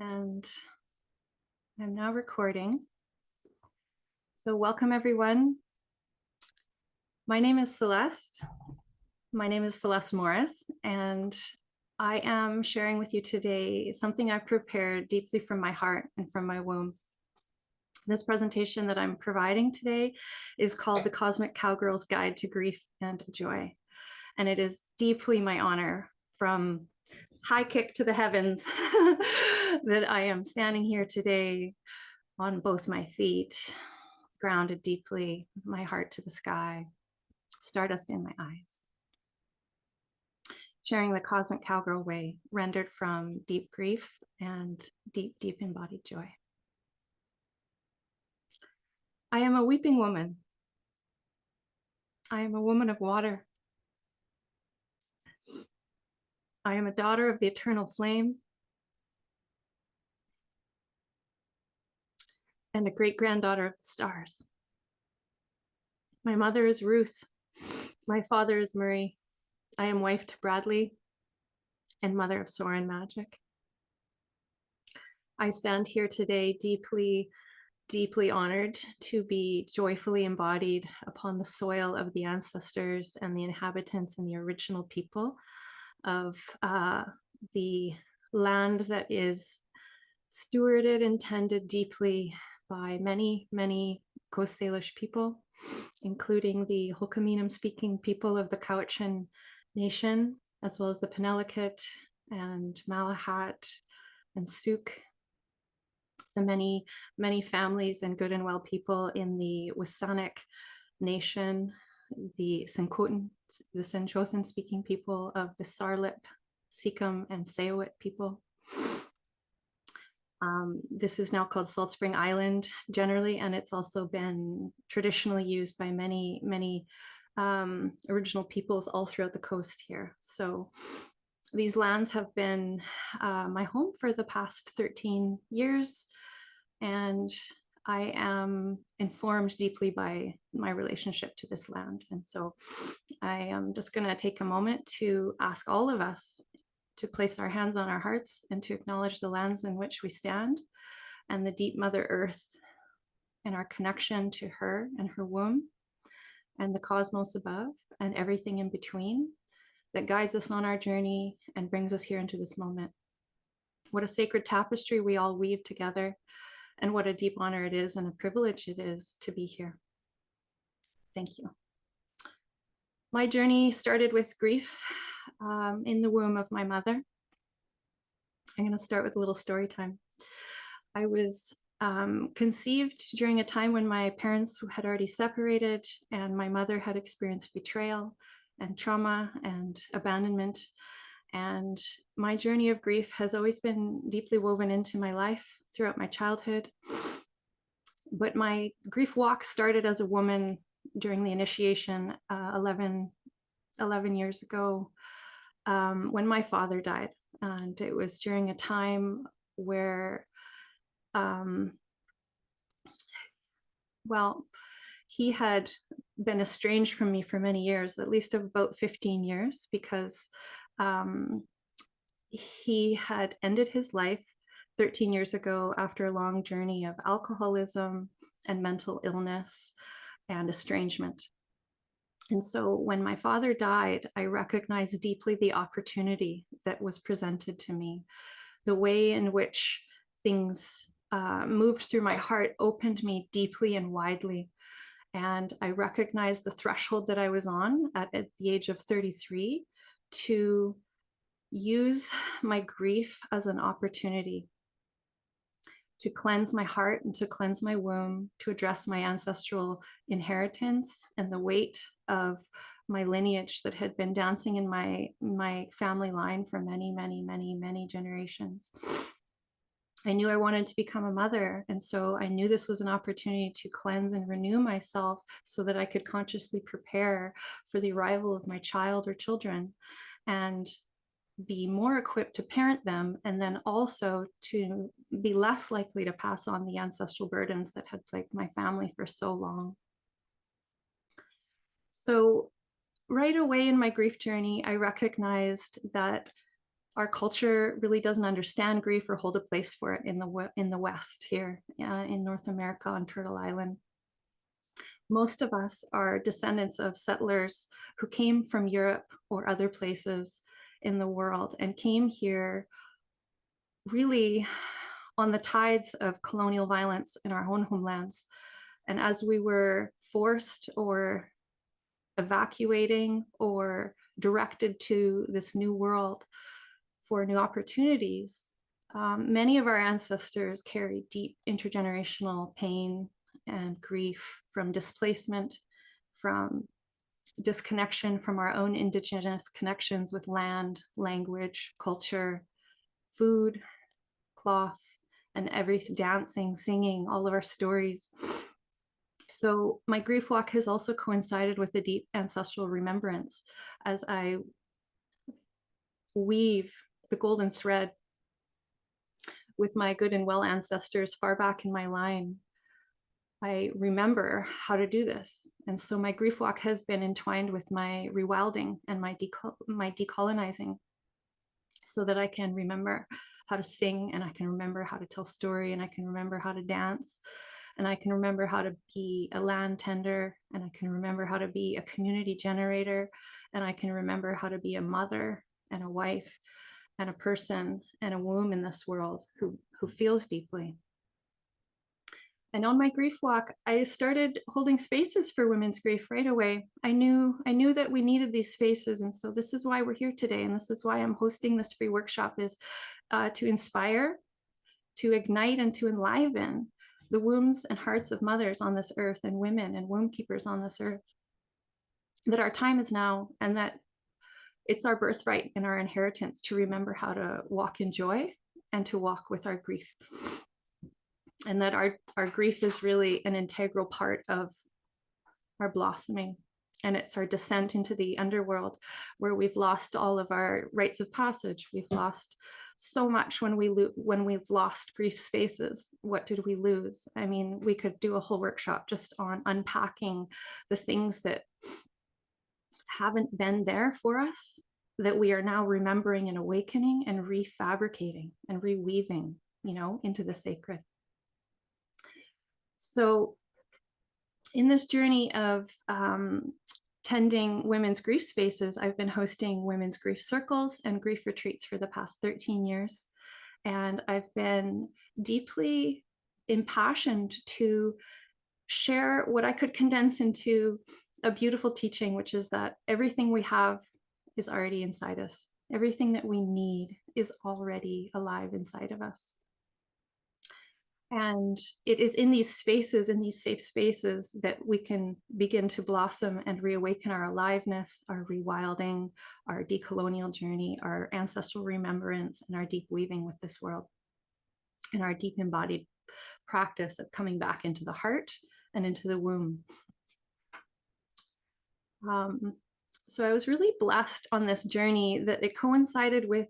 And I'm now recording. So welcome everyone. My name is Celeste. My name is Celeste Morris, and I am sharing with you today something I've prepared deeply from my heart and from my womb. This presentation that I'm providing today is called The Cosmic Cowgirl's Guide to Grief and Joy. And it is deeply my honor, from high kick to the heavens, that I am standing here today on both my feet, grounded deeply, my heart to the sky, stardust in my eyes. Sharing the cosmic cowgirl way, rendered from deep grief and deep, deep embodied joy. I am a weeping woman. I am a woman of water. I am a daughter of the eternal flame and a great-granddaughter of the stars. My mother is Ruth. My father is Murray. I am wife to Bradley and mother of Soren Magic. I stand here today deeply, deeply honored to be joyfully embodied upon the soil of the ancestors and the inhabitants and the original people of the land that is stewarded and tended deeply by many, many Coast Salish people, including the Hulkaminam speaking people of the Cowichan Nation, as well as the Penelakut and Malahat and Suk, the many, many families and good and well people in the Wasanic Nation, the Senkotan, the Senchothan speaking people of the Sarlip, Sikkim, and Sayawit people. This is now called Salt Spring Island generally, and it's also been traditionally used by many, many original peoples all throughout the coast here. So these lands have been my home for the past 13 years, and I am informed deeply by my relationship to this land. And so I am just going to take a moment to ask all of us to place our hands on our hearts and to acknowledge the lands in which we stand and the deep Mother Earth and our connection to her and her womb and the cosmos above and everything in between that guides us on our journey and brings us here into this moment. What a sacred tapestry we all weave together, and what a deep honor it is and a privilege it is to be here. Thank you. My journey started with grief in the womb of my mother. I'm going to start with a little story time. I was conceived during a time when my parents had already separated and my mother had experienced betrayal and trauma and abandonment. And my journey of grief has always been deeply woven into my life throughout my childhood. But my grief walk started as a woman during the initiation 11 years ago when my father died. And it was during a time where, well, he had been estranged from me for many years, at least about 15 years, because he had ended his life 13 years ago after a long journey of alcoholism and mental illness and estrangement. And so when my father died, I recognized deeply the opportunity that was presented to me. The way in which things moved through my heart opened me deeply and widely. And I recognized the threshold that I was on at the age of 33 to use my grief as an opportunity to cleanse my heart and to cleanse my womb, to address my ancestral inheritance and the weight of my lineage that had been dancing in my family line for many, many, many, many generations. I knew I wanted to become a mother, and so I knew this was an opportunity to cleanse and renew myself so that I could consciously prepare for the arrival of my child or children and be more equipped to parent them, and then also to be less likely to pass on the ancestral burdens that had plagued my family for so long. So right away in my grief journey, I recognized that our culture really doesn't understand grief or hold a place for it in the West here in North America on Turtle Island. Most of us are descendants of settlers who came from Europe or other places in the world and came here really on the tides of colonial violence in our own homelands. And as we were forced or evacuating or directed to this new world for new opportunities, many of our ancestors carry deep intergenerational pain and grief from displacement, from disconnection from our own indigenous connections with land, language, culture, food, cloth, and everything, dancing, singing, all of our stories. So my grief walk has also coincided with a deep ancestral remembrance as I weave the golden thread with my good and well ancestors far back in my line. I remember how to do this. And so my grief walk has been entwined with my rewilding and my decolonizing, so that I can remember how to sing, and I can remember how to tell story, and I can remember how to dance, and I can remember how to be a land tender, and I can remember how to be a community generator, and I can remember how to be a mother and a wife and a person and a womb in this world who feels deeply. And on my grief walk, I started holding spaces for women's grief right away. I knew that we needed these spaces. And so this is why we're here today. And this is why I'm hosting this free workshop, is to inspire, to ignite, and to enliven the wombs and hearts of mothers on this earth, and women and womb keepers on this earth. That our time is now, and that it's our birthright and our inheritance to remember how to walk in joy and to walk with our grief. And that our grief is really an integral part of our blossoming. And it's our descent into the underworld, where we've lost all of our rites of passage. We've lost so much when we've lost grief spaces. What did we lose? I mean, we could do a whole workshop just on unpacking the things that haven't been there for us, that we are now remembering and awakening and refabricating and reweaving, into the sacred. So in this journey of tending women's grief spaces, I've been hosting women's grief circles and grief retreats for the past 13 years. And I've been deeply impassioned to share what I could condense into a beautiful teaching, which is that everything we have is already inside us. Everything that we need is already alive inside of us. And it is in these spaces, in these safe spaces, that we can begin to blossom and reawaken our aliveness, our rewilding, our decolonial journey, our ancestral remembrance, and our deep weaving with this world, and our deep embodied practice of coming back into the heart and into the womb. So I was really blessed on this journey that it coincided with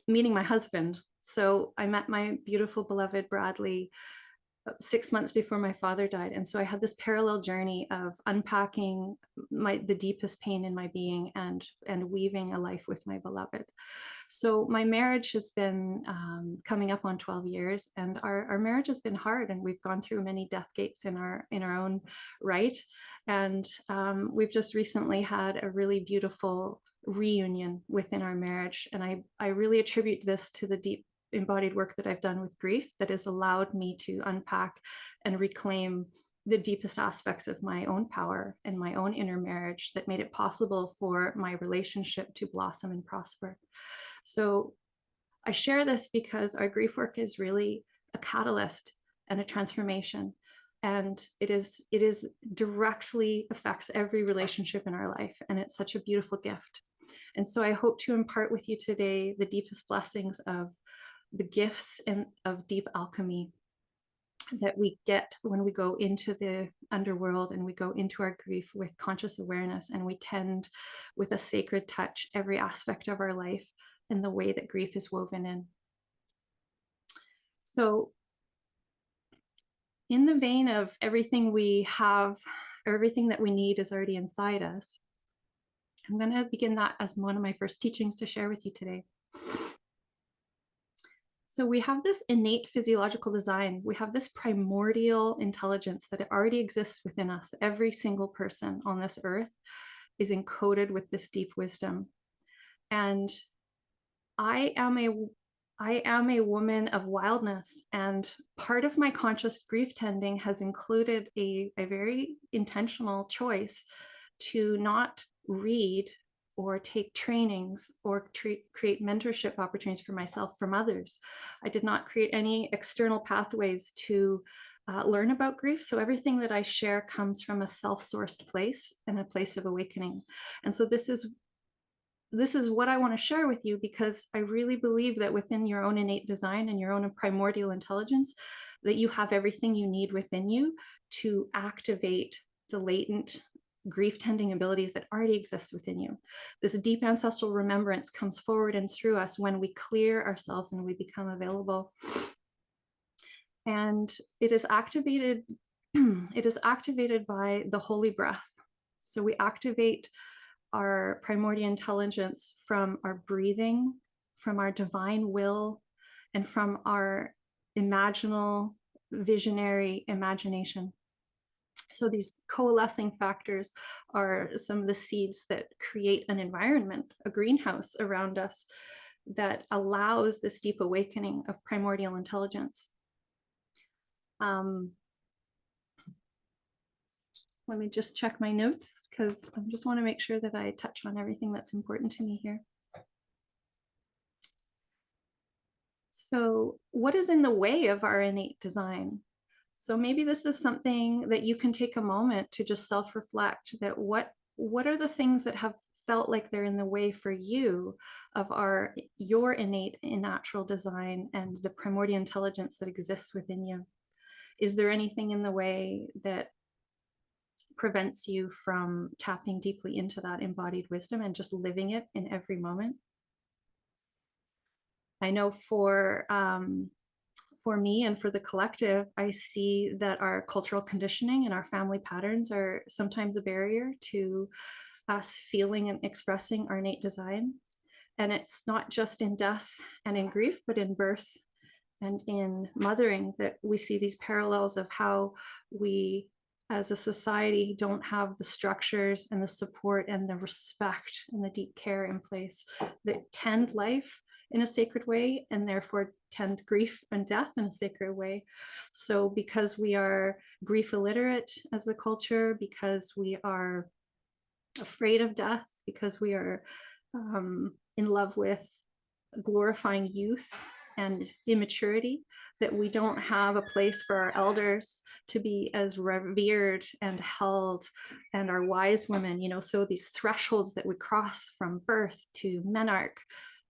meeting my husband. So I met my beautiful beloved Bradley 6 months before my father died. And so I had this parallel journey of unpacking the deepest pain in my being and weaving a life with my beloved. So my marriage has been coming up on 12 years, and our marriage has been hard, and we've gone through many death gates in our own right. And we've just recently had a really beautiful reunion within our marriage. And I really attribute this to the deep embodied work that I've done with grief that has allowed me to unpack and reclaim the deepest aspects of my own power and my own inner marriage that made it possible for my relationship to blossom and prosper. So I share this because our grief work is really a catalyst and a transformation. And it is directly affects every relationship in our life. And it's such a beautiful gift. And so I hope to impart with you today the deepest blessings of the gifts and of deep alchemy that we get when we go into the underworld and we go into our grief with conscious awareness, and we tend with a sacred touch every aspect of our life and the way that grief is woven in. So in the vein of everything we have, or everything that we need is already inside us, I'm going to begin that as one of my first teachings to share with you today. So we have this innate physiological design. We have this primordial intelligence that already exists within us. Every single person on this earth is encoded with this deep wisdom. And I am a woman of wildness, and part of my conscious grief tending has included a very intentional choice to not read or take trainings or create mentorship opportunities for myself from others. I did not create any external pathways to learn about grief. So everything that I share comes from a self-sourced place and a place of awakening. And so this is what I want to share with you, because I really believe that within your own innate design and your own primordial intelligence, that you have everything you need within you to activate the latent grief tending abilities that already exist within you. This deep ancestral remembrance comes forward and through us when we clear ourselves and we become available. And it is activated, it is activated by the holy breath. So we activate our primordial intelligence from our breathing, from our divine will, and from our imaginal, visionary imagination. So these coalescing factors are some of the seeds that create an environment, a greenhouse around us that allows this deep awakening of primordial intelligence. Let me just check my notes, because I just want to make sure that I touch on everything that's important to me here. So what is in the way of our innate design? So maybe this is something that you can take a moment to just self-reflect, that what are the things that have felt like they're in the way for you of your innate and natural design and the primordial intelligence that exists within you? Is there anything in the way that prevents you from tapping deeply into that embodied wisdom and just living it in every moment? I know for me and for the collective, I see that our cultural conditioning and our family patterns are sometimes a barrier to us feeling and expressing our innate design. And it's not just in death and in grief, but in birth and in mothering that we see these parallels of how we as a society don't have the structures and the support and the respect and the deep care in place that tend life in a sacred way, and therefore tend grief and death in a sacred way. So because we are grief illiterate as a culture, because we are afraid of death, because we are in love with glorifying youth and immaturity, that we don't have a place for our elders to be as revered and held, and our wise women, you know, so these thresholds that we cross from birth to menarche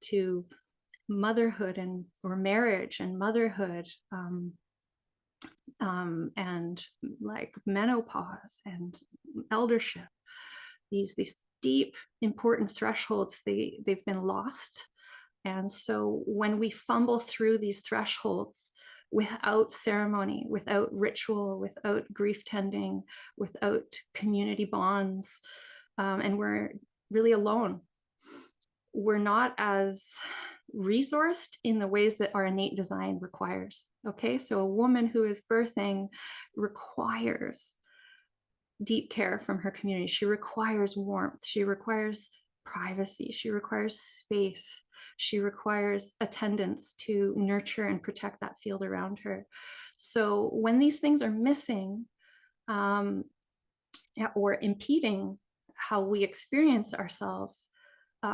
to motherhood and or marriage and motherhood, and like menopause and eldership, these deep important thresholds, they've been lost. And so when we fumble through these thresholds without ceremony, without ritual, without grief tending, without community bonds, and we're really alone, we're not as resourced in the ways that our innate design requires. Okay, so a woman who is birthing requires deep care from her community. She requires warmth. She requires privacy. She requires space. She requires attendance to nurture and protect that field around her. So when these things are missing, or impeding how we experience ourselves,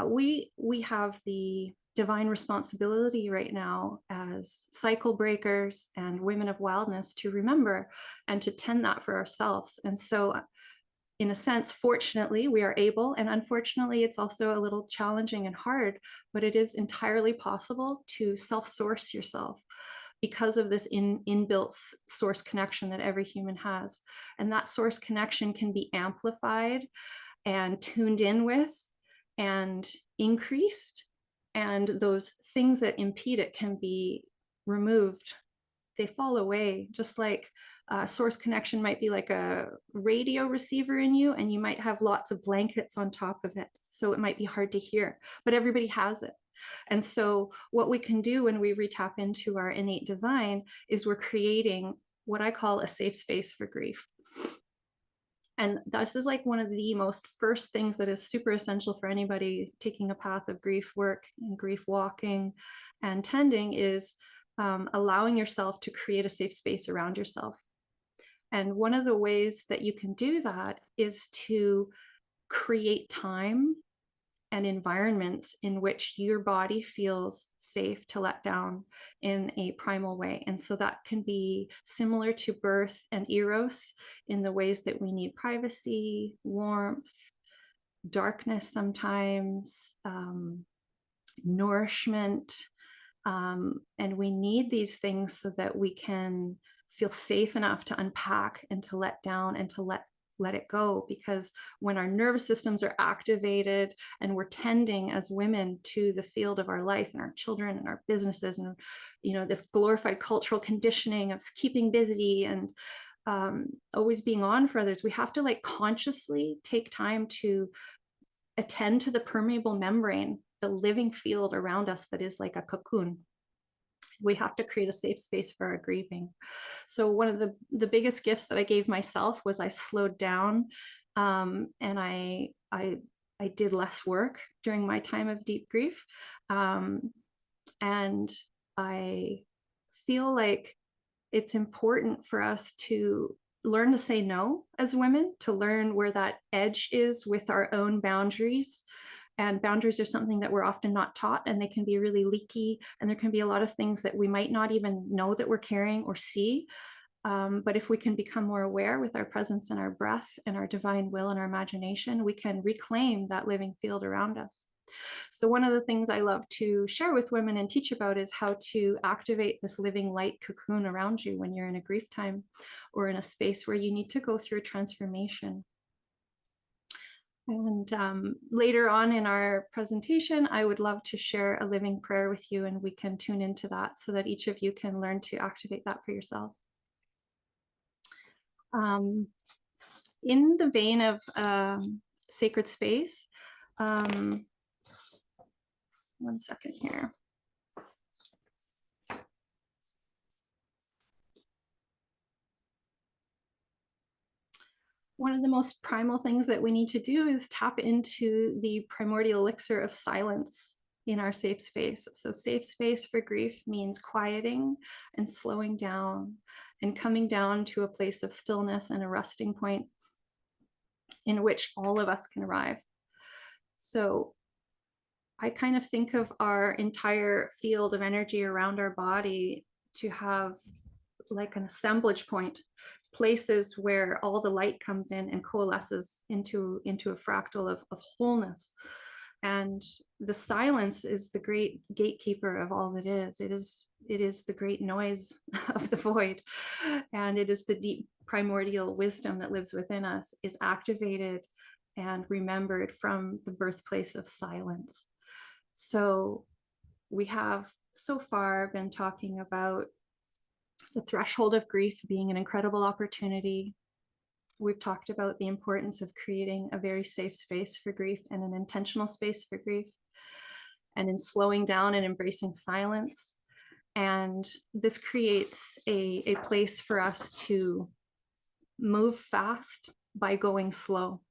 we have the divine responsibility right now as cycle breakers and women of wildness to remember and to tend that for ourselves. And so in a sense, fortunately, we are able, and unfortunately, it's also a little challenging and hard, but it is entirely possible to self-source yourself because of this inbuilt source connection that every human has. And that source connection can be amplified and tuned in with and increased, and those things that impede it can be removed. They fall away, just like source connection might be like a radio receiver in you, and you might have lots of blankets on top of it. So it might be hard to hear, but everybody has it. And so what we can do when we retap into our innate design is we're creating what I call a safe space for grief. And this is like one of the most first things that is super essential for anybody taking a path of grief work and grief walking and tending is allowing yourself to create a safe space around yourself. And one of the ways that you can do that is to create time and environments in which your body feels safe to let down in a primal way. And so that can be similar to birth and eros in the ways that we need privacy, warmth, darkness sometimes, nourishment. And we need these things so that we can feel safe enough to unpack and to let down and to let it go. Because when our nervous systems are activated and we're tending as women to the field of our life and our children and our businesses and this glorified cultural conditioning of keeping busy and always being on for others, we have to like consciously take time to attend to the permeable membrane, the living field around us that is like a cocoon. We have to create a safe space for our grieving. So one of the biggest gifts that I gave myself was I slowed down, and I did less work during my time of deep grief, and I feel like it's important for us to learn to say no as women, to learn where that edge is with our own boundaries. And boundaries are something that we're often not taught, and they can be really leaky. And there can be a lot of things that we might not even know that we're carrying or see. But if we can become more aware with our presence and our breath and our divine will and our imagination, we can reclaim that living field around us. So one of the things I love to share with women and teach about is how to activate this living light cocoon around you when you're in a grief time or in a space where you need to go through a transformation. And later on in our presentation, I would love to share a living prayer with you, and we can tune into that so that each of you can learn to activate that for yourself. In the vein of sacred space, one second here. One of the most primal things that we need to do is tap into the primordial elixir of silence in our safe space. So safe space for grief means quieting and slowing down and coming down to a place of stillness and a resting point in which all of us can arrive. So I kind of think of our entire field of energy around our body to have like an assemblage point, places where all the light comes in and coalesces into a fractal of wholeness. And the silence is the great gatekeeper of all that is. It is the great noise of the void, and it is the deep primordial wisdom that lives within us is activated and remembered from the birthplace of silence. So we have so far been talking about the threshold of grief being an incredible opportunity. We've talked about the importance of creating a very safe space for grief and an intentional space for grief, and in slowing down and embracing silence. And this creates a place for us to move fast by going slow.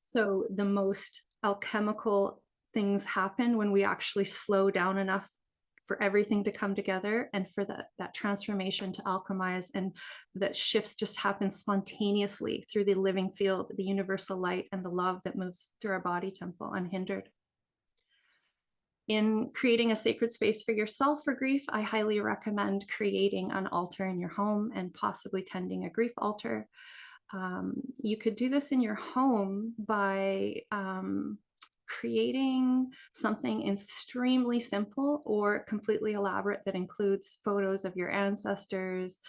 So the most alchemical things happen when we actually slow down enough for everything to come together and for that transformation to alchemize, and that shifts just happen spontaneously through the living field, the universal light and the love that moves through our body temple unhindered. In creating a sacred space for yourself for grief, I highly recommend creating an altar in your home and possibly tending a grief altar. You could do this in your home by creating something extremely simple or completely elaborate that includes photos of your ancestors,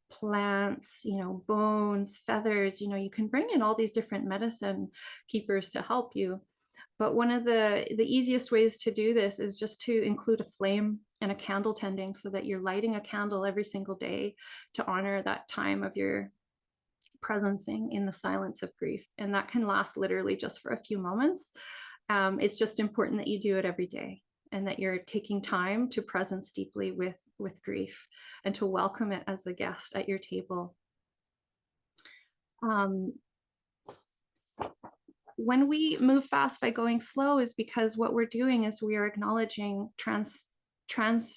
plants, bones, feathers. You can bring in all these different medicine keepers to help you. But one of the easiest ways to do this is just to include a flame and a candle tending, so that you're lighting a candle every single day to honor that time of your presencing in the silence of grief. And that can last literally just for a few moments. It's just important that you do it every day, and that you're taking time to presence deeply with grief, and to welcome it as a guest at your table. When we move fast by going slow is because what we're doing is we are acknowledging transferring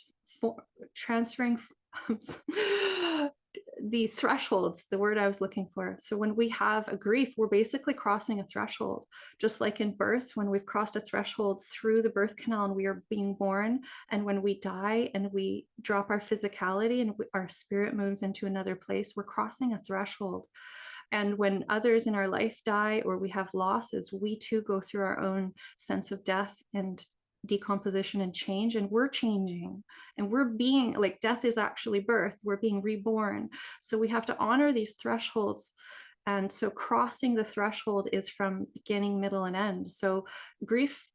the thresholds, the word I was looking for. So when we have a grief, we're basically crossing a threshold, just like in birth, when we've crossed a threshold through the birth canal and we are being born, and when we die and we drop our physicality and our spirit moves into another place, we're crossing a threshold. And when others in our life die or we have losses, we too go through our own sense of death and decomposition and change, and we're changing, and we're being like, death is actually birth, we're being reborn. So we have to honor these thresholds. And so crossing the threshold is from beginning, middle, and end. So grief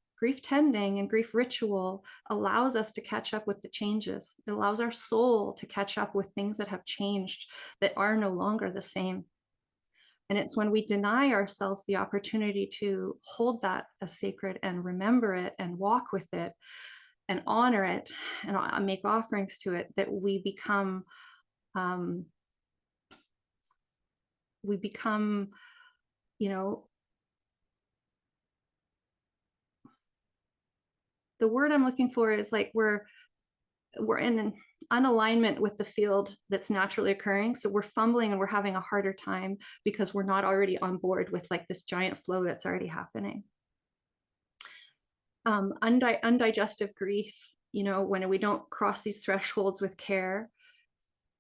tending and grief ritual allows us to catch up with the changes. It allows our soul to catch up with things that have changed, that are no longer the same. And it's when we deny ourselves the opportunity to hold that as sacred and remember it and walk with it and honor it and make offerings to it, that we become, you know, the word I'm looking for is like we're in an unalignment with the field that's naturally occurring. So we're fumbling and we're having a harder time because we're not already on board with like this giant flow that's already happening. Undigested grief, you know, when we don't cross these thresholds with care,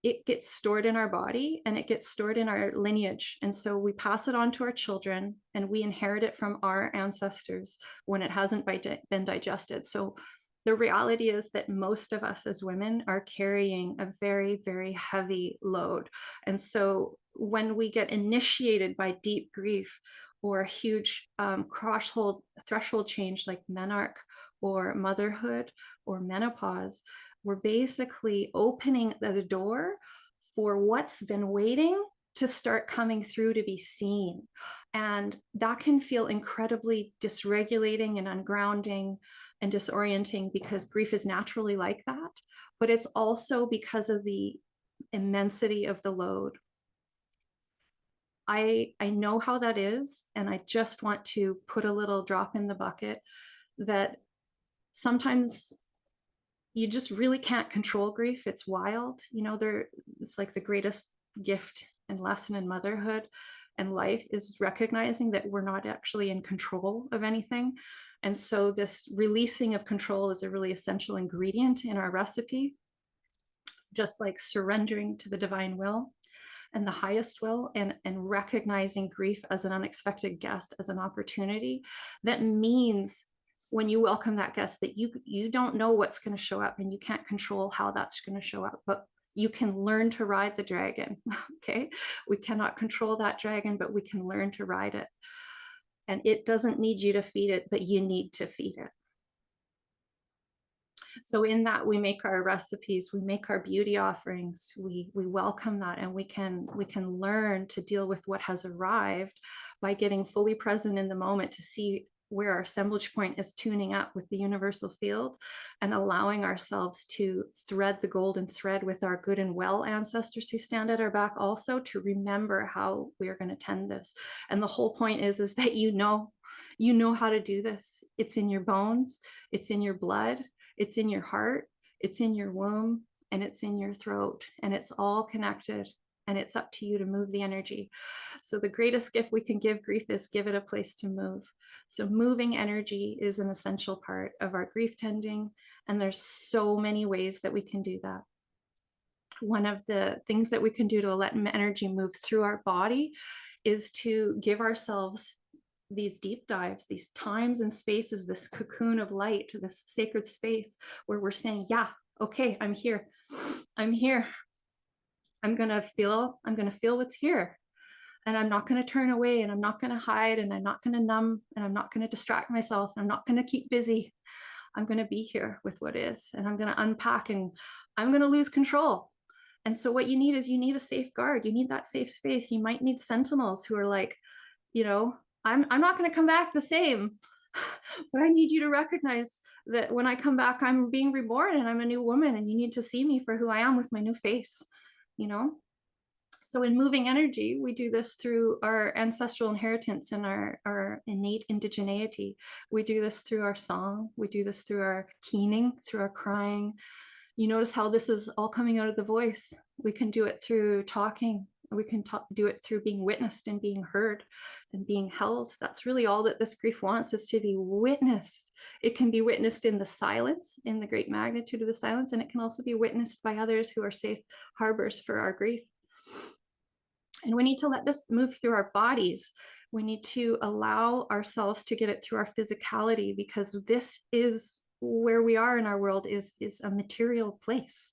it gets stored in our body and it gets stored in our lineage. And so we pass it on to our children and we inherit it from our ancestors when it hasn't been digested. So the reality is that most of us as women are carrying a very, very heavy load. And so when we get initiated by deep grief or a huge threshold change like menarche or motherhood or menopause, we're basically opening the door for what's been waiting to start coming through, to be seen. And that can feel incredibly dysregulating and ungrounding and disorienting, because grief is naturally like that, but it's also because of the immensity of the load. I know how that is, and I just want to put a little drop in the bucket that sometimes you just really can't control grief. It's wild. You know, it's like the greatest gift and lesson in motherhood and life is recognizing that we're not actually in control of anything. And so this releasing of control is a really essential ingredient in our recipe, just like surrendering to the divine will and the highest will, and recognizing grief as an unexpected guest, as an opportunity. That means when you welcome that guest, that you don't know what's going to show up and you can't control how that's going to show up, but you can learn to ride the dragon. Okay, we cannot control that dragon, but we can learn to ride it. And it doesn't need you to feed it, but you need to feed it. So in that, we make our recipes, we make our beauty offerings, we welcome that, and we can learn to deal with what has arrived by getting fully present in the moment, to see where our assemblage point is tuning up with the universal field, and allowing ourselves to thread the golden thread with our good and well ancestors who stand at our back, also to remember how we are going to tend this. And the whole point is that you know how to do this. It's in your bones, it's in your blood, it's in your heart, it's in your womb, and it's in your throat, and it's all connected, and it's up to you to move the energy. So the greatest gift we can give grief is give it a place to move. So moving energy is an essential part of our grief tending, and there's so many ways that we can do that. One of the things that we can do to let energy move through our body is to give ourselves these deep dives, these times and spaces, this cocoon of light, this sacred space where we're saying, yeah, okay, I'm here. I'm here. I'm going to feel what's here. And I'm not going to turn away, and I'm not going to hide, and I'm not going to numb, and I'm not going to distract myself. I'm not going to keep busy. I'm going to be here with what is, and I'm going to unpack, and I'm going to lose control. And so what you need is, you need a safeguard. You need that safe space. You might need sentinels who are like, you know, I'm not going to come back the same, but I need you to recognize that when I come back, I'm being reborn and I'm a new woman, and you need to see me for who I am with my new face, you know? So in moving energy, we do this through our ancestral inheritance and our innate indigeneity. We do this through our song. We do this through our keening, through our crying. You notice how this is all coming out of the voice. We can do it through talking. We can do it through being witnessed and being heard and being held. That's really all that this grief wants, is to be witnessed. It can be witnessed in the silence, in the great magnitude of the silence, and it can also be witnessed by others who are safe harbors for our grief. And we need to let this move through our bodies. We need to allow ourselves to get it through our physicality, because this is where we are in our world, is a material place.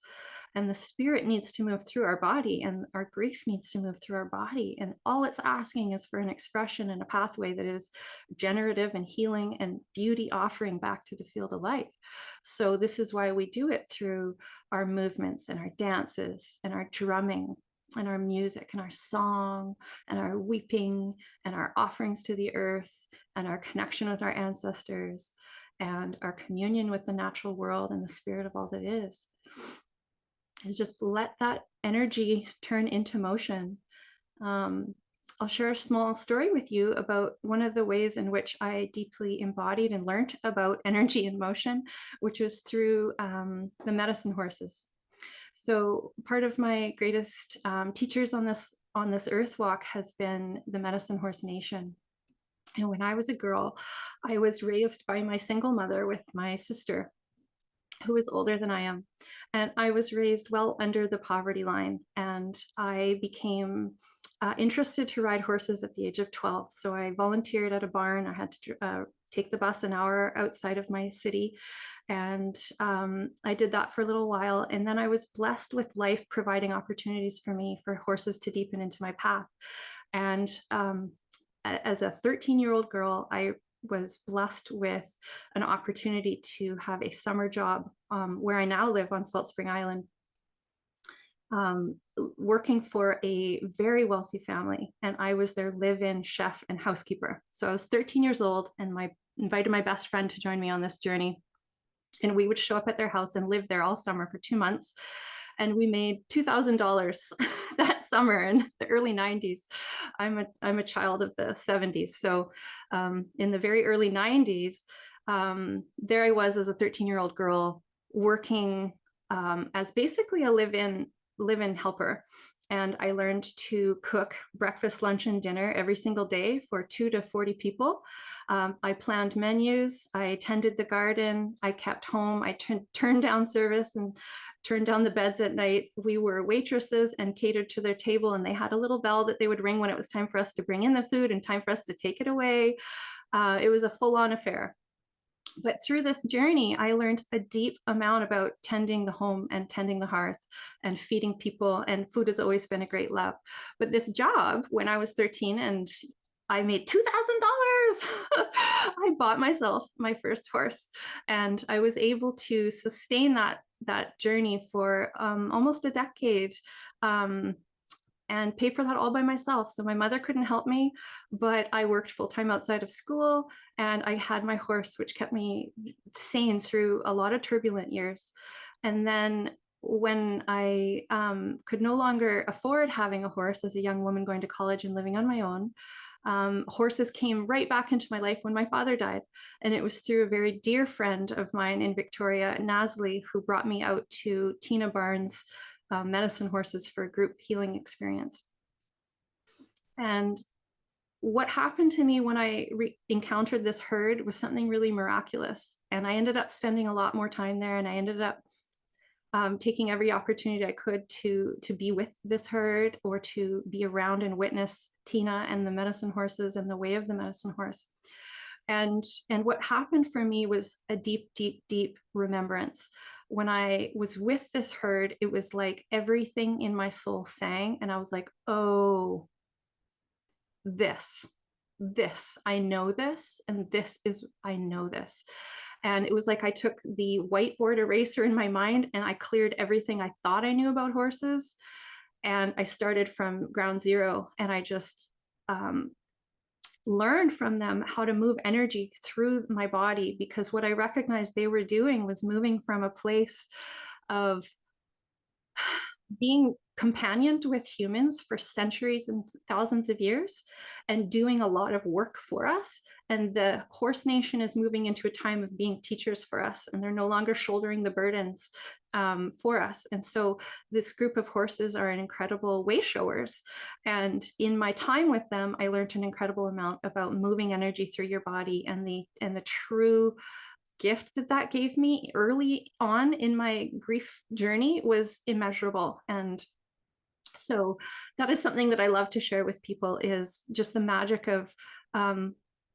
And the spirit needs to move through our body, and our grief needs to move through our body. And all it's asking is for an expression and a pathway that is generative and healing and beauty offering back to the field of life. So this is why we do it through our movements and our dances and our drumming and our music and our song and our weeping and our offerings to the earth and our connection with our ancestors and our communion with the natural world and the spirit of all that is just let that energy turn into motion. I'll share a small story with you about one of the ways in which I deeply embodied and learned about energy in motion, which was through the medicine horses. So part of my greatest teachers on this earth walk has been the Medicine Horse Nation. And when I was a girl, I was raised by my single mother with my sister, who is older than I am. And I was raised well under the poverty line. And I became interested to ride horses at the age of 12. So I volunteered at a barn. I had to take the bus an hour outside of my city. And I did that for a little while. And then I was blessed with life providing opportunities for me, for horses to deepen into my path. And as a 13-year-old girl, I was blessed with an opportunity to have a summer job where I now live on Salt Spring Island, working for a very wealthy family. And I was their live-in chef and housekeeper. So I was 13 years old, and invited my best friend to join me on this journey. And we would show up at their house and live there all summer for 2 months. And we made $2,000 that summer in the early 90s. I'm a child of the 70s. So in the very early 90s, there I was as a 13-year-old girl working as basically a live-in helper. And I learned to cook breakfast, lunch, and dinner every single day for 2 to 40 people. I planned menus, I tended the garden, I kept home, I turned down service and turned down the beds at night. We were waitresses and catered to their table, and they had a little bell that they would ring when it was time for us to bring in the food and time for us to take it away. It was a full-on affair. But through this journey, I learned a deep amount about tending the home and tending the hearth and feeding people. And food has always been a great love. But this job, when I was 13 and I made $2,000, I bought myself my first horse. And I was able to sustain that journey for almost a decade. And pay for that all by myself. So my mother couldn't help me, but I worked full-time outside of school, and I had my horse, which kept me sane through a lot of turbulent years. And then when I could no longer afford having a horse as a young woman going to college and living on my own, horses came right back into my life when my father died. And it was through a very dear friend of mine in Victoria, Nasli, who brought me out to Tina Barnes' medicine horses for a group healing experience. And what happened to me when I encountered this herd was something really miraculous. And I ended up spending a lot more time there, and I ended up taking every opportunity I could to be with this herd, or to be around and witness Tina and the medicine horses and the way of the medicine horse. And what happened for me was a deep, deep, deep remembrance. When I was with this herd, it was like everything in my soul sang, and I was like, oh, I know this, and this is, I know this. And it was like I took the whiteboard eraser in my mind and I cleared everything I thought I knew about horses. And I started from ground zero, and I just learned from them how to move energy through my body, because what I recognized they were doing was moving from a place of being companioned with humans for centuries and thousands of years and doing a lot of work for us. And the horse nation is moving into a time of being teachers for us, and they're no longer shouldering the burdens for us. And so this group of horses are an incredible way showers. And in my time with them, I learned an incredible amount about moving energy through your body, and the true gift that that gave me early on in my grief journey was immeasurable. And so that is something that I love to share with people, is just the magic of,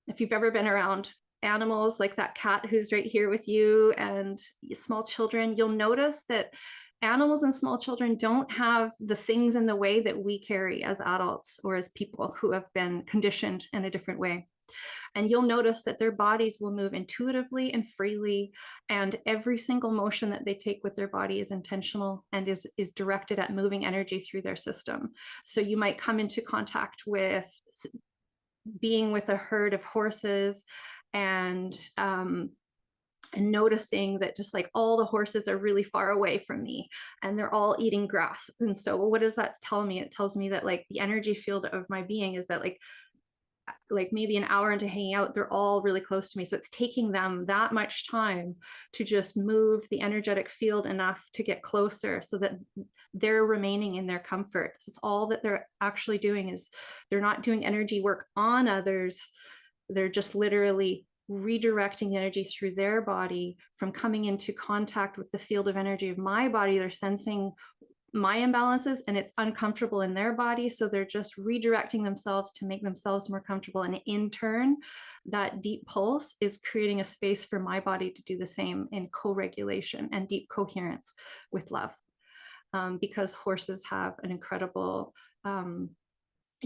if you've ever been around animals like that cat who's right here with you and small children, you'll notice that animals and small children don't have the things in the way that we carry as adults or as people who have been conditioned in a different way. And you'll notice that their bodies will move intuitively and freely, and every single motion that they take with their body is intentional and is directed at moving energy through their system. So you might come into contact with being with a herd of horses and noticing that just like all the horses are really far away from me and they're all eating grass. And so what does that tell me? It tells me that like the energy field of my being is that like maybe an hour into hanging out, they're all really close to me. So it's taking them that much time to just move the energetic field enough to get closer so that they're remaining in their comfort. It's all that they're actually doing, is they're not doing energy work on others. They're just literally redirecting the energy through their body from coming into contact with the field of energy of my body. They're sensing my imbalances and it's uncomfortable in their body. So they're just redirecting themselves to make themselves more comfortable. And in turn, that deep pulse is creating a space for my body to do the same in co-regulation and deep coherence with love. Because horses have an incredible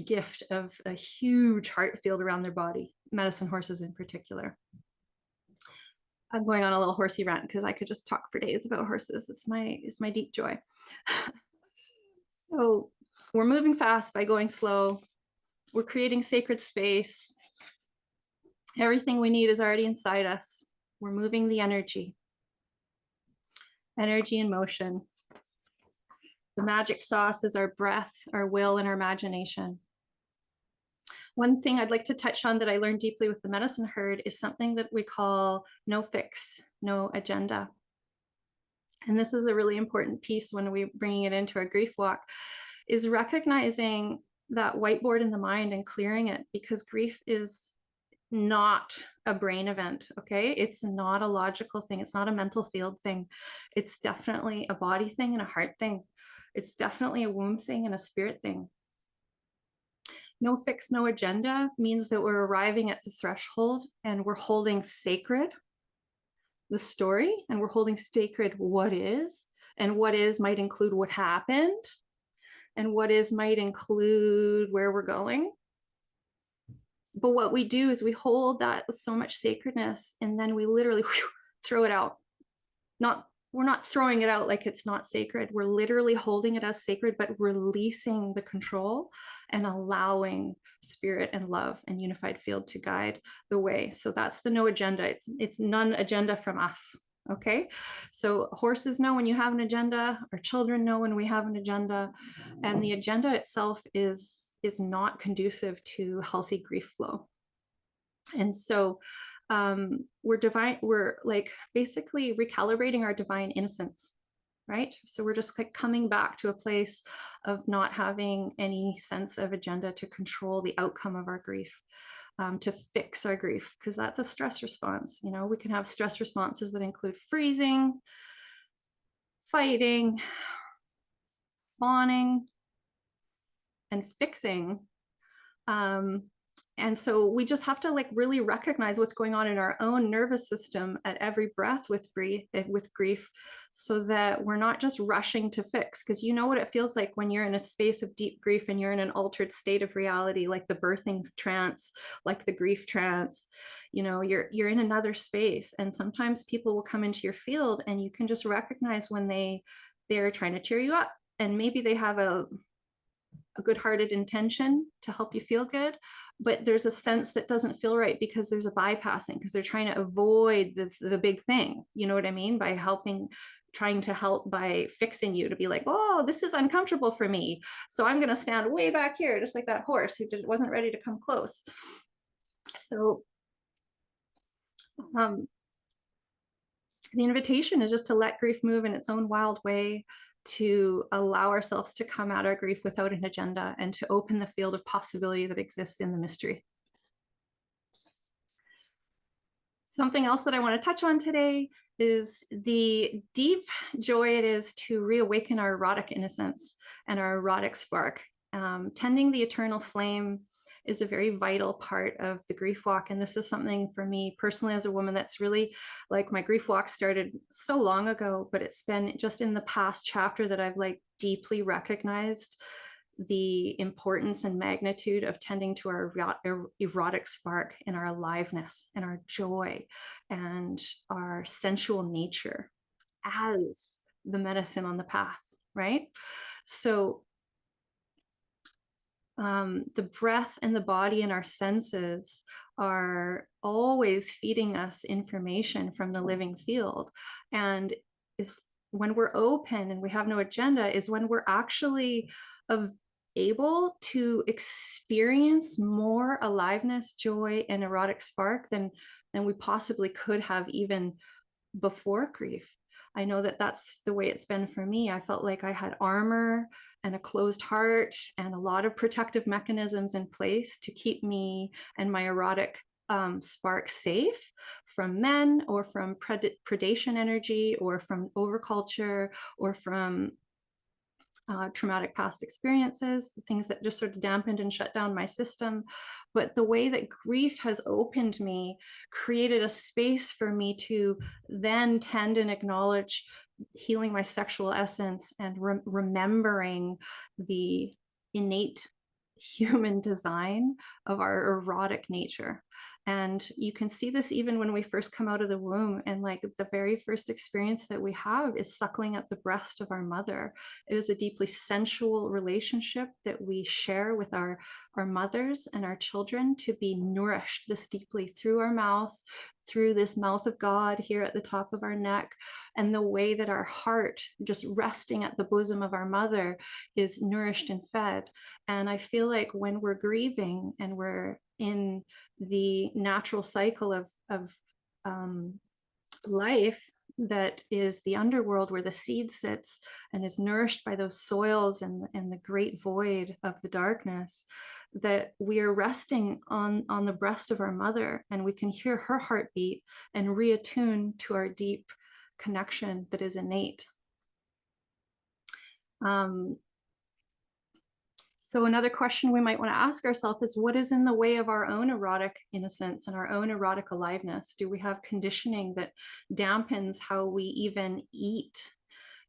gift of a huge heart field around their body, medicine horses in particular. I'm going on a little horsey rant because I could just talk for days about horses. It's my deep joy. So we're moving fast by going slow. We're creating sacred space. Everything we need is already inside us. We're moving the energy in motion. The magic sauce is our breath, our will, and our imagination. One thing I'd like to touch on that I learned deeply with the medicine herd is something that we call no fix, no agenda. And this is a really important piece when we're bringing it into our grief walk, is recognizing that whiteboard in the mind and clearing it, because grief is not a brain event, okay? It's not a logical thing. It's not a mental field thing. It's definitely a body thing and a heart thing. It's definitely a womb thing and a spirit thing. No fix, no agenda means that we're arriving at the threshold and we're holding sacred the story, and we're holding sacred what is, and what is might include what happened, and what is might include where we're going. But what we do is we hold that with so much sacredness, and then we literally throw it out. We're not throwing it out like it's not sacred. We're literally holding it as sacred, but releasing the control and allowing spirit and love and unified field to guide the way. So that's the no agenda. It's none agenda from us. Okay. So horses know when you have an agenda, our children know when we have an agenda, and the agenda itself is not conducive to healthy grief flow. And so we're like basically recalibrating our divine innocence, right? So we're just like coming back to a place of not having any sense of agenda to control the outcome of our grief, to fix our grief, because that's a stress response. You know, we can have stress responses that include freezing, fighting, fawning, and fixing. and so we just have to like really recognize what's going on in our own nervous system at every breath with grief, so that we're not just rushing to fix, because you know what it feels like when you're in a space of deep grief and you're in an altered state of reality, like the birthing trance, like the grief trance. You know, you're in another space, and sometimes people will come into your field and you can just recognize when they're trying to cheer you up, and maybe they have a good-hearted intention to help you feel good, but there's a sense that doesn't feel right because there's a bypassing, because they're trying to avoid the big thing, you know what I mean, by trying to help by fixing you, to be like, oh, this is uncomfortable for me, so I'm going to stand way back here, just like that horse who wasn't ready to come close. So the invitation is just to let grief move in its own wild way, to allow ourselves to come at our grief without an agenda, and to open the field of possibility that exists in the mystery. Something else that I want to touch on today is the deep joy it is to reawaken our erotic innocence and our erotic spark. Tending the eternal flame is a very vital part of the grief walk. And this is something for me personally as a woman that's really, like, my grief walk started so long ago, but it's been just in the past chapter that I've like deeply recognized the importance and magnitude of tending to our erotic spark and our aliveness and our joy and our sensual nature as the medicine on the path, right? So the breath and the body and our senses are always feeding us information from the living field. And is when we're open and we have no agenda is when we're actually able to experience more aliveness, joy, and erotic spark than we possibly could have even before grief. I know that that's the way it's been for me. I felt like I had armor and a closed heart and a lot of protective mechanisms in place to keep me and my erotic spark safe from men, or from predation energy, or from overculture, or from traumatic past experiences, the things that just sort of dampened and shut down my system. But the way that grief has opened me created a space for me to then tend and acknowledge healing my sexual essence and remembering the innate human design of our erotic nature. And you can see this even when we first come out of the womb, and like the very first experience that we have is suckling at the breast of our mother. It is a deeply sensual relationship that we share with our mothers and our children, to be nourished this deeply through our mouth, through this mouth of God here at the top of our neck. And the way that our heart, just resting at the bosom of our mother, is nourished and fed. And I feel like when we're grieving and we're in the natural cycle of life, that is the underworld where the seed sits and is nourished by those soils and the great void of the darkness, that we are resting on the breast of our mother, and we can hear her heartbeat and reattune to our deep connection that is innate. So another question we might want to ask ourselves is, what is in the way of our own erotic innocence and our own erotic aliveness? Do we have conditioning that dampens how we even eat?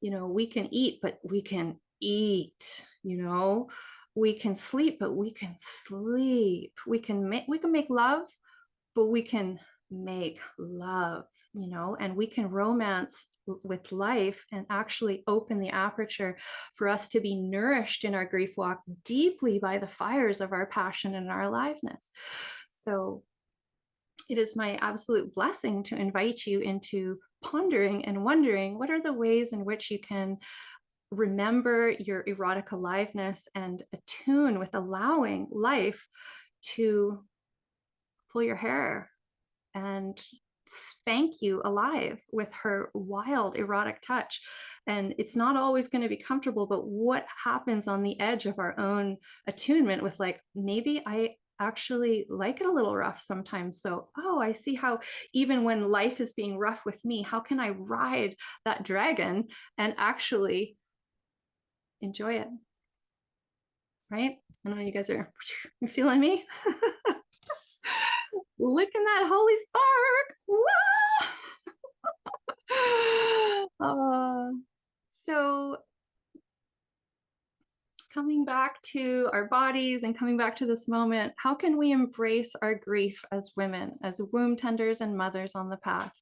You know, we can eat, but we can eat, you know, we can sleep, but we can sleep. We can make love, but we can make love, you know, and we can romance with life and actually open the aperture for us to be nourished in our grief walk deeply by the fires of our passion and our aliveness. So it is my absolute blessing to invite you into pondering and wondering, what are the ways in which you can remember your erotic aliveness and attune with allowing life to pull your hair and spank you alive with her wild erotic touch. And it's not always going to be comfortable, but what happens on the edge of our own attunement with, like, maybe I actually like it a little rough sometimes. So, oh, I see how even when life is being rough with me, how can I ride that dragon and actually enjoy it? Right? I know you guys are feeling me. Look in that holy spark. So coming back to our bodies and coming back to this moment, how can we embrace our grief as women, as womb tenders and mothers on the path?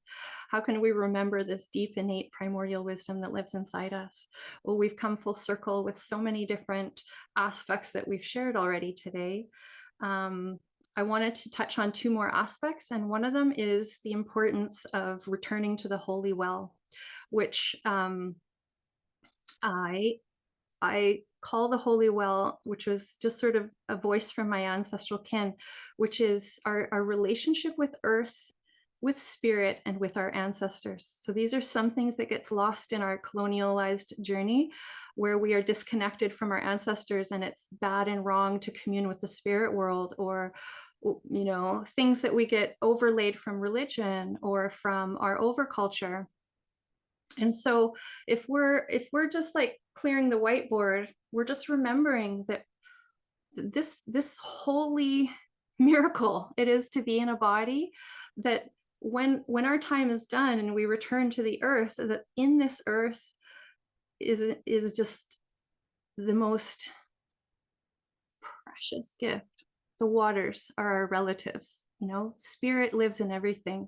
How can we remember this deep, innate, primordial wisdom that lives inside us? Well, we've come full circle with so many different aspects that we've shared already today. I wanted to touch on two more aspects, and one of them is the importance of returning to the holy well, which I call the holy well, which was just sort of a voice from my ancestral kin, which is our relationship with earth, with spirit, and with our ancestors. So these are some things that gets lost in our colonialized journey, where we are disconnected from our ancestors, and it's bad and wrong to commune with the spirit world, or things that we get overlaid from religion or from our overculture. And so if we're just like clearing the whiteboard, we're just remembering that this holy miracle it is to be in a body, that when our time is done and we return to the earth, that in this earth is just the most precious gift. The waters are our relatives. Spirit lives in everything.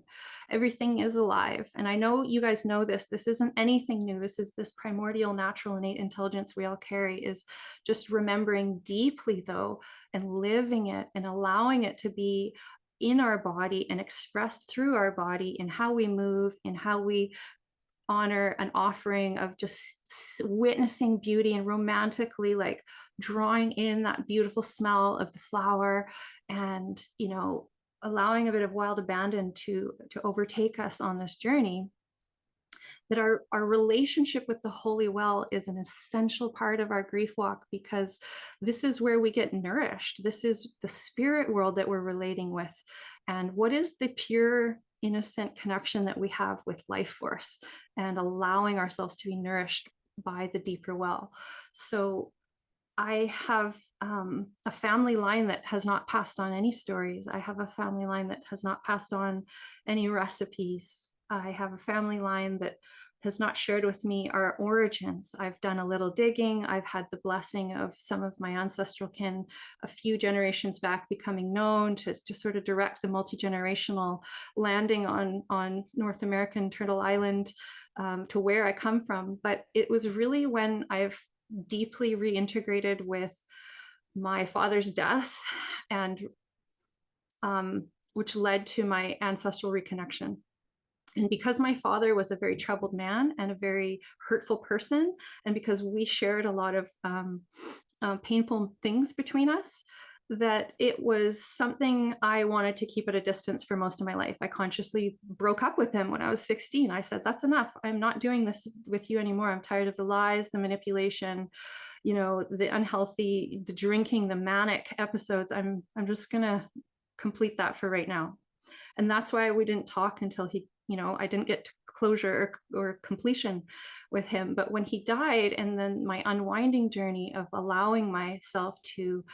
Everything is alive. And I know you guys know this. This isn't anything new. This is this primordial, natural, innate intelligence we all carry, is just remembering deeply, though, and living it and allowing it to be in our body and expressed through our body in how we move, in how we honor an offering of just witnessing beauty and romantically like drawing in that beautiful smell of the flower, and allowing a bit of wild abandon to overtake us on this journey. That our relationship with the holy well is an essential part of our grief walk, because this is where we get nourished. This is the spirit world that we're relating with. And what is the pure, innocent connection that we have with life force, and allowing ourselves to be nourished by the deeper well. So I have a family line that has not passed on any stories. I have a family line that has not passed on any recipes. I have a family line that has not shared with me our origins. I've done a little digging. I've had the blessing of some of my ancestral kin a few generations back becoming known to sort of direct the multi-generational landing on North American Turtle Island, to where I come from. But it was really when I've deeply reintegrated with my father's death, and which led to my ancestral reconnection. And because my father was a very troubled man and a very hurtful person, and because we shared a lot of painful things between us, that it was something I wanted to keep at a distance for most of my life. I consciously broke up with him when I was 16. I said, that's enough. I'm not doing this with you anymore. I'm tired of the lies, the manipulation, the unhealthy, the drinking, the manic episodes. I'm just gonna complete that for right now. And that's why we didn't talk until he, I didn't get to closure or completion with him. But when he died, and then my unwinding journey of allowing myself to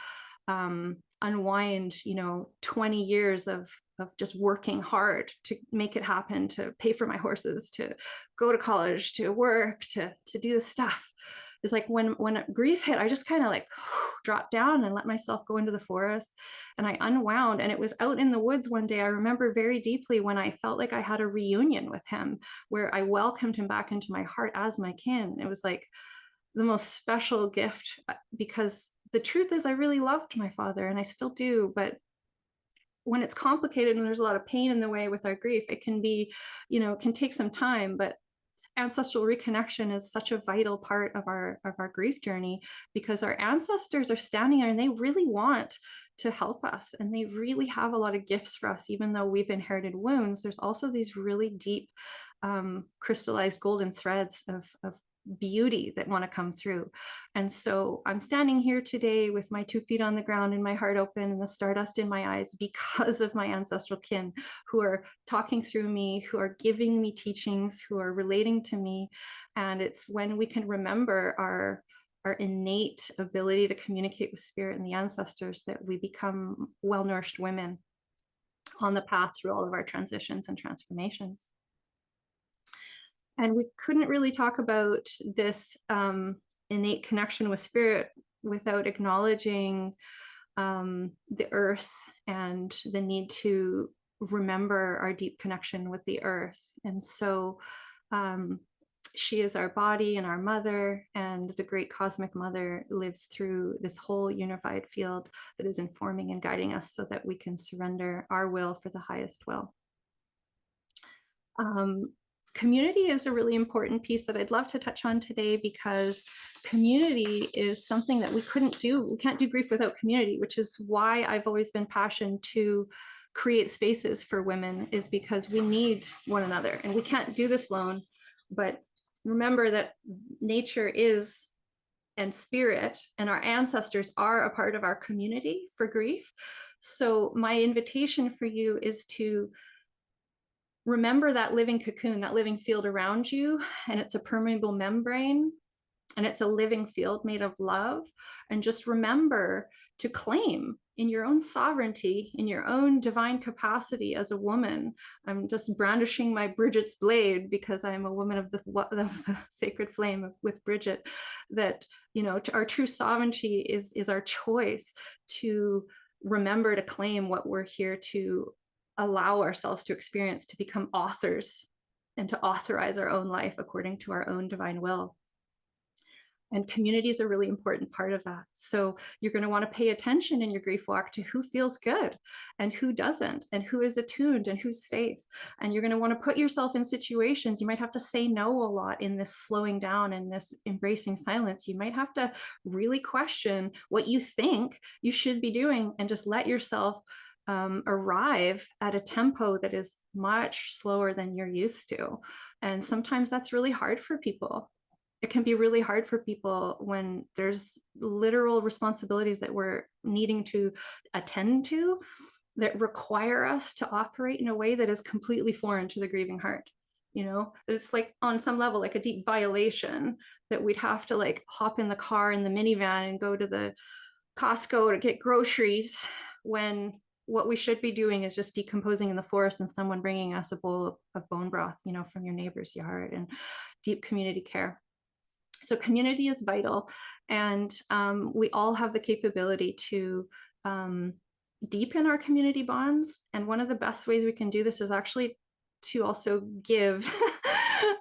unwind 20 years of just working hard to make it happen, to pay for my horses, to go to college, to work, to do this stuff. It's like when grief hit, I just kind of like dropped down and let myself go into the forest, and I unwound. And it was out in the woods one day, I remember very deeply, when I felt like I had a reunion with him, where I welcomed him back into my heart as my kin. It was like the most special gift, because the truth is I really loved my father, and I still do. But when it's complicated and there's a lot of pain in the way with our grief, it can be, it can take some time. But ancestral reconnection is such a vital part of our grief journey, because our ancestors are standing there and they really want to help us, and they really have a lot of gifts for us. Even though we've inherited wounds, there's also these really deep crystallized golden threads of beauty that want to come through. And so I'm standing here today with my 2 feet on the ground and my heart open and the stardust in my eyes, because of my ancestral kin who are talking through me, who are giving me teachings, who are relating to me. And it's when we can remember our innate ability to communicate with spirit and the ancestors that we become well-nourished women. on the path through all of our transitions and transformations. And we couldn't really talk about this innate connection with spirit without acknowledging the earth and the need to remember our deep connection with the earth. And so she is our body and our mother, and the great cosmic mother lives through this whole unified field that is informing and guiding us so that we can surrender our will for the highest will. Community is a really important piece that I'd love to touch on today, because community is something that we couldn't do. We can't do grief without community, which is why I've always been passionate to create spaces for women, is because we need one another and we can't do this alone. But remember that nature is, and spirit and our ancestors are a part of our community for grief. So my invitation for you is to remember that living cocoon, that living field around you, and it's a permeable membrane, and it's a living field made of love. And just remember to claim in your own sovereignty, in your own divine capacity as a woman. I'm just brandishing my Bridget's blade because I'm a woman of the sacred flame with Bridget, that, you know, our true sovereignty is our choice to remember to claim what we're here to allow ourselves to experience, to become authors and to authorize our own life according to our own divine will. And community is a really important part of that. So you're going to want to pay attention in your grief walk to who feels good and who doesn't, and who is attuned and who's safe. And you're going to want to put yourself in situations. You might have to say no a lot in this slowing down and this embracing silence. You might have to really question what you think you should be doing and just let yourself arrive at a tempo that is much slower than you're used to. And sometimes that's really hard for people. It can be really hard for people when there's literal responsibilities that we're needing to attend to that require us to operate in a way that is completely foreign to the grieving heart. You know, it's like on some level, like a deep violation that we'd have to like hop in the car in the minivan and go to the Costco to get groceries, when what we should be doing is just decomposing in the forest and someone bringing us a bowl of bone broth, you know, from your neighbor's yard, and deep community care. So community is vital, and we all have the capability to deepen our community bonds. And one of the best ways we can do this is actually to also give.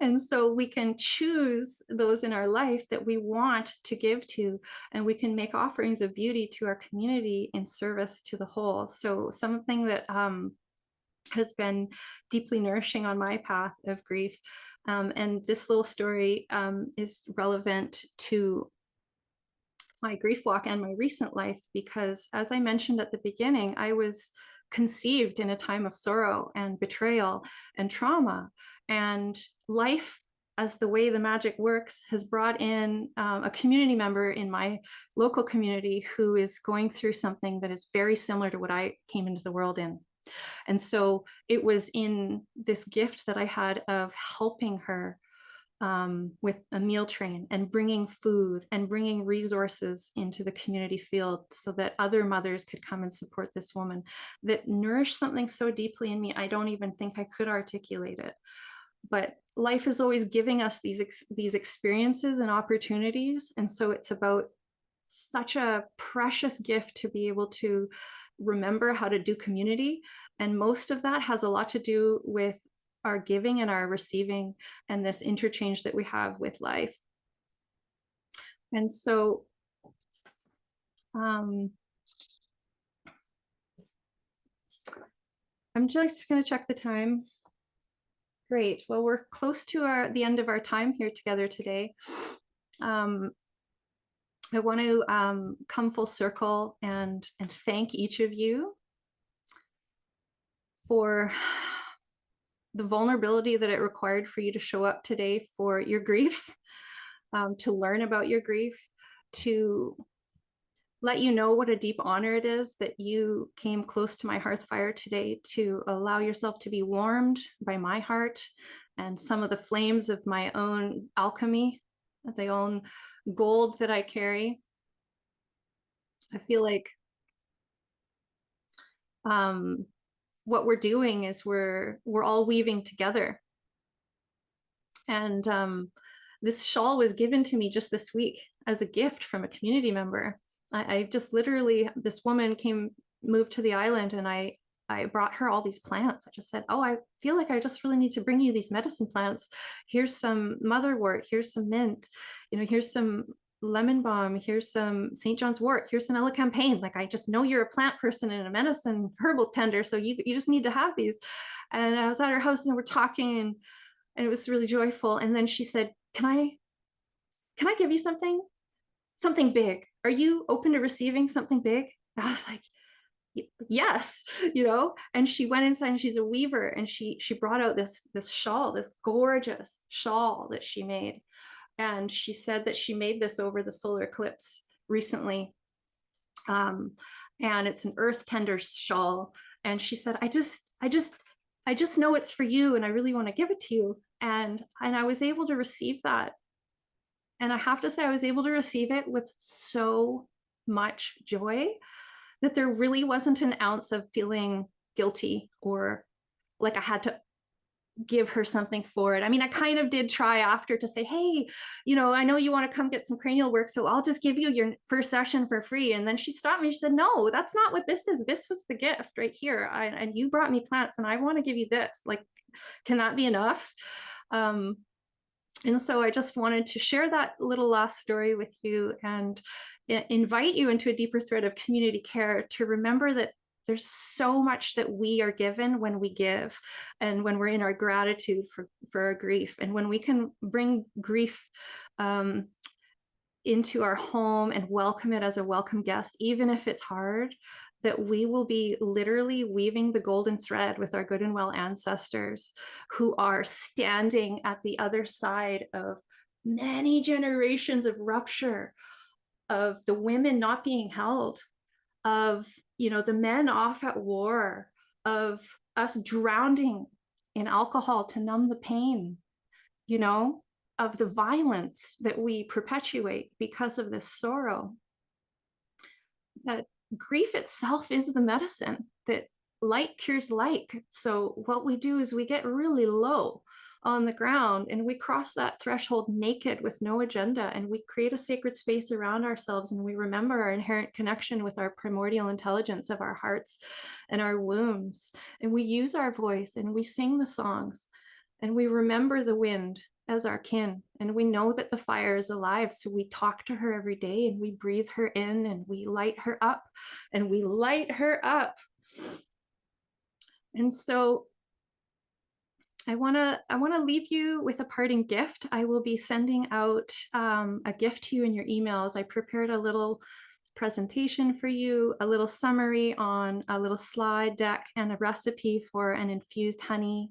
And so we can choose those in our life that we want to give to, and we can make offerings of beauty to our community in service to the whole. So something that has been deeply nourishing on my path of grief, and this little story is relevant to my grief walk and my recent life, because as I mentioned at the beginning, I was conceived in a time of sorrow and betrayal and trauma, and life, as the way the magic works, has brought in a community member in my local community who is going through something that is very similar to what I came into the world in. And so it was in this gift that I had of helping her with a meal train and bringing food and bringing resources into the community field so that other mothers could come and support this woman, that nourished something so deeply in me, I don't even think I could articulate it. But life is always giving us these experiences and opportunities. And so it's about such a precious gift to be able to remember how to do community. And most of that has a lot to do with our giving and our receiving, and this interchange that we have with life. And so I'm just going to check the time. Great. Well, we're close to the end of our time here together today. I want to come full circle and thank each of you for the vulnerability that it required for you to show up today for your grief, to learn about your grief, to let you know what a deep honor it is that you came close to my hearth fire today, to allow yourself to be warmed by my heart and some of the flames of my own alchemy, the own gold that I carry. I feel like what we're doing is we're all weaving together. And this shawl was given to me just this week as a gift from a community member. I just literally, this woman moved to the island, and I brought her all these plants. I just said, oh, I feel like I just really need to bring you these medicine plants. Here's some motherwort, here's some mint, here's some lemon balm, here's some St. John's wort, here's some elecampane. Like, I just know you're a plant person and a medicine herbal tender, so you just need to have these. And I was at her house and we're talking, and it was really joyful. And then she said, can I give you something big? Are you open to receiving something big? I was like, yes, and she went inside, and she's a weaver, and she brought out this shawl, this gorgeous shawl that she made. And she said that she made this over the solar eclipse recently. And it's an earth tender shawl. And she said, I just know it's for you, and I really want to give it to you. And I was able to receive that. And I have to say, I was able to receive it with so much joy that there really wasn't an ounce of feeling guilty or like I had to give her something for it. I mean, I kind of did try after to say, hey, I know you want to come get some cranial work, so I'll just give you your first session for free. And then she stopped me. She said, no, that's not what this is. This was the gift right here. And you brought me plants, and I want to give you this. Like, can that be enough? And so I just wanted to share that little last story with you, and invite you into a deeper thread of community care to remember that there's so much that we are given when we give, and when we're in our gratitude for our grief, and when we can bring grief into our home and welcome it as a welcome guest, even if it's hard, that we will be literally weaving the golden thread with our good and well ancestors who are standing at the other side of many generations of rupture, of the women not being held, of the men off at war, of us drowning in alcohol to numb the pain, of the violence that we perpetuate because of this sorrow. That grief itself is the medicine, that light cures like. So what we do is we get really low on the ground, and we cross that threshold naked with no agenda, and we create a sacred space around ourselves, and we remember our inherent connection with our primordial intelligence of our hearts and our wombs, and we use our voice, and we sing the songs, and we remember the wind as our kin, and we know that the fire is alive, so we talk to her every day, and we breathe her in, and we light her up, and we light her up. And so I want to leave you with a parting gift. I will be sending out a gift to you in your emails. I prepared a little presentation for you, a little summary on a little slide deck, and a recipe for an infused honey.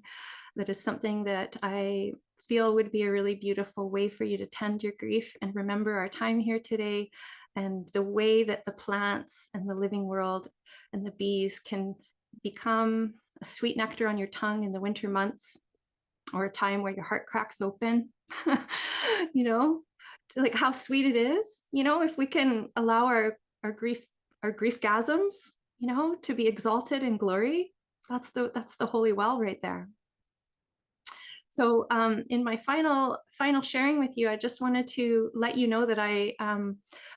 That is something that I feel would be a really beautiful way for you to tend your grief and remember our time here today, and the way that the plants and the living world and the bees can become a sweet nectar on your tongue in the winter months, or a time where your heart cracks open, like how sweet it is, if we can allow our grief gasms, to be exalted in glory. That's the holy well right there. So in my final sharing with you, I just wanted to let you know that I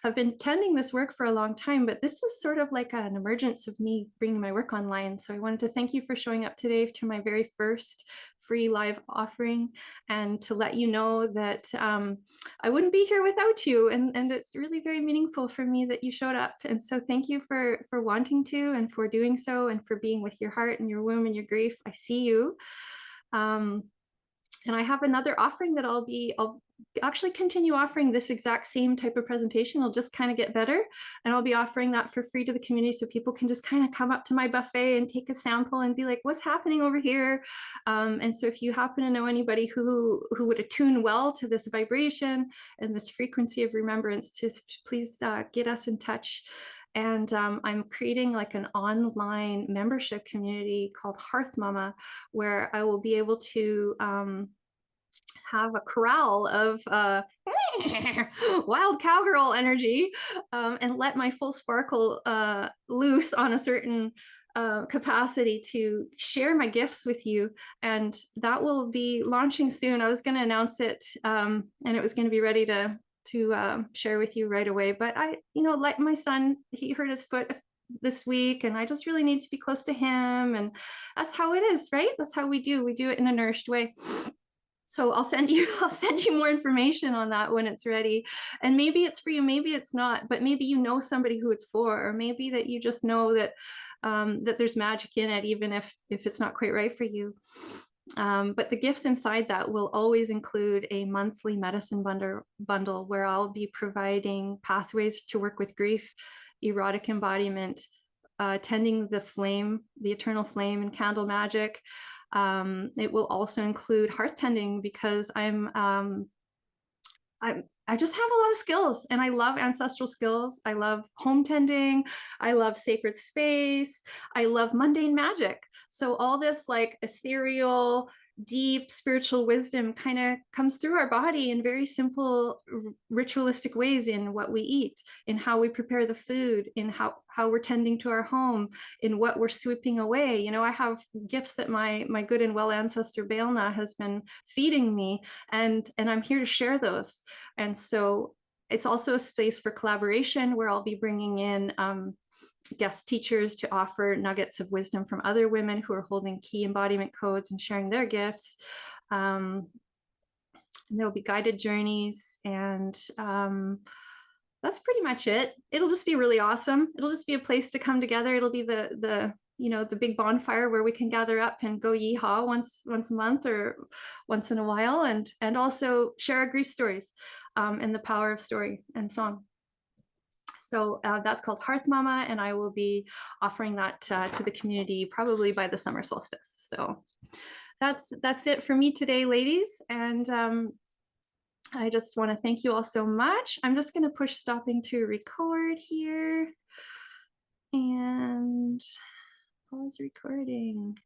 have been tending this work for a long time, but this is sort of like an emergence of me bringing my work online. So I wanted to thank you for showing up today to my very first free live offering, and to let you know that I wouldn't be here without you. And it's really very meaningful for me that you showed up. And so thank you for wanting to, and for doing so, and for being with your heart and your womb and your grief. I see you. And I have another offering that I'll actually continue offering this exact same type of presentation. It'll just kind of get better. And I'll be offering that for free to the community, so people can just kind of come up to my buffet and take a sample and be like, what's happening over here? And so if you happen to know anybody who would attune well to this vibration and this frequency of remembrance, just please get us in touch. And I'm creating like an online membership community called Hearth Mama, where I will be able to have a corral of wild cowgirl energy, and let my full sparkle loose on a certain capacity to share my gifts with you, and that will be launching soon. I was going to announce it, and it was going to be ready to share with you right away. But like my son, he hurt his foot this week, and I just really need to be close to him, and that's how it is, right? That's how we do it in a nourished way. So I'll send you more information on that when it's ready. And maybe it's for you, maybe it's not, but maybe you know somebody who it's for, or maybe that you just know that that there's magic in it, even if it's not quite right for you. But the gifts inside that will always include a monthly medicine bundle where I'll be providing pathways to work with grief, erotic embodiment, tending the flame, the eternal flame, and candle magic. It will also include hearth tending, because I just have a lot of skills, and I love ancestral skills. I love home tending. I love sacred space. I love mundane magic. So all this like ethereal, deep spiritual wisdom kind of comes through our body in very simple ritualistic ways, in what we eat, in how we prepare the food, in how we're tending to our home, in what we're sweeping away. I have gifts that my good and well ancestor Bailna has been feeding me, and I'm here to share those. And so it's also a space for collaboration, where I'll be bringing in guest teachers to offer nuggets of wisdom from other women who are holding key embodiment codes and sharing their gifts. And there'll be guided journeys, and that's pretty much it. It'll just be really awesome. It'll just be a place to come together. It'll be the big bonfire where we can gather up and go yeehaw once a month or once in a while, and also share our grief stories, and the power of story and song. So that's called Hearth Mama, and I will be offering that to the community probably by the summer solstice. So that's it for me today, ladies. And I just want to thank you all so much. I'm just going to push stopping to record here and pause recording.